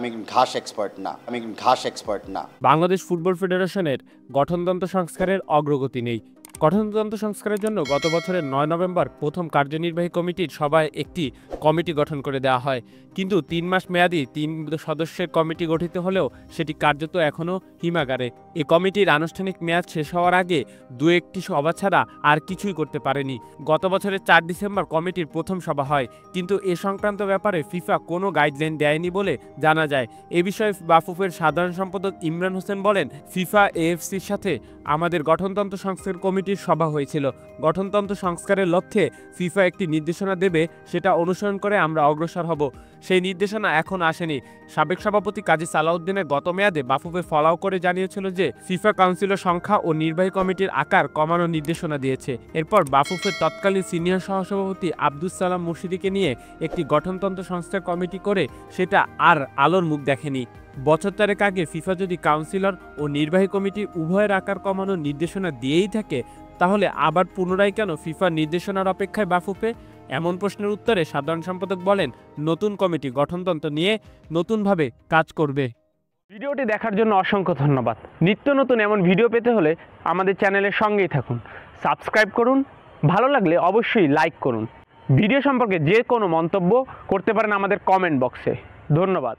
আমি ঘাস এক্সপার্ট না। বাংলাদেশ ফুটবল ফেডারেশনের গঠনতন্ত্র সংস্কারের অগ্রগতি নেই। গঠনতন্ত্র সংস্কারের জন্য গত বছরের ৯ নভেম্বর প্রথম কার্যনির্বাহী কমিটির সভায় একটি কমিটি গঠন করে দেওয়া হয়, কিন্তু ৩ মাস মেয়াদী ৩ সদস্যের কমিটি গঠিত হলেও সেটি কার্যত এখনও হিমাগারে। এ কমিটির আনুষ্ঠানিক মেয়াদ শেষ হওয়ার আগে দু একটি সভা ছাড়া আর কিছুই করতে পারেনি। গত বছরের ৪ ডিসেম্বর কমিটির প্রথম সভা হয়, কিন্তু এ সংক্রান্ত ব্যাপারে ফিফা কোনো গাইডলাইন দেয়নি বলে জানা যায়। এ বিষয়ে বাফুফের সাধারণ সম্পাদক ইমরান হোসেন বলেন, ফিফা এএফসির সাথে আমাদের গঠনতন্ত্র সংস্কার কমিটির সভা হয়েছিল। গঠনতন্ত্র সংস্কারের লক্ষ্যে ফিফা একটি নির্দেশনা দেবে, সেটা অনুসরণ করে আমরা অগ্রসর হব। সেই নির্দেশনা এখন আসেনি। সাবেক সভাপতি কাজী সালাউদ্দিনের গত মেয়াদে বাফুফে ফলাও করে জানিয়েছিল যে ফিফা কাউন্সিলের সংখ্যা ও নির্বাহী কমিটির আকার কমানোর নির্দেশনা দিয়েছে। এরপর বাফুফের তৎকালীন সিনিয়র সহসভাপতি আব্দুস সালাম মুর্শিদিকে নিয়ে একটি গঠনতন্ত্র সংস্কার কমিটি করে সেটা আর আলোর মুখ দেখেনি। বছর ৪ আগে ফিফা যদি কাউন্সিলর ও নির্বাহী কমিটি উভয়ের আকার কমানোর নির্দেশনা দিয়েই থাকে, তাহলে আবার পুনরায় কেন ফিফার নির্দেশনার অপেক্ষায় বাফুফে? এমন প্রশ্নের উত্তরে সাধারণ সম্পাদক বলেন, নতুন কমিটি গঠনতন্ত্র নিয়ে নতুনভাবে কাজ করবে। ভিডিওটি দেখার জন্য অসংখ্য ধন্যবাদ। নিত্য নতুন এমন ভিডিও পেতে হলে আমাদের চ্যানেলের সঙ্গেই থাকুন, সাবস্ক্রাইব করুন, ভালো লাগলে অবশ্যই লাইক করুন। ভিডিও সম্পর্কে যে কোনো মন্তব্য করতে পারেন আমাদের কমেন্ট বক্সে। ধন্যবাদ।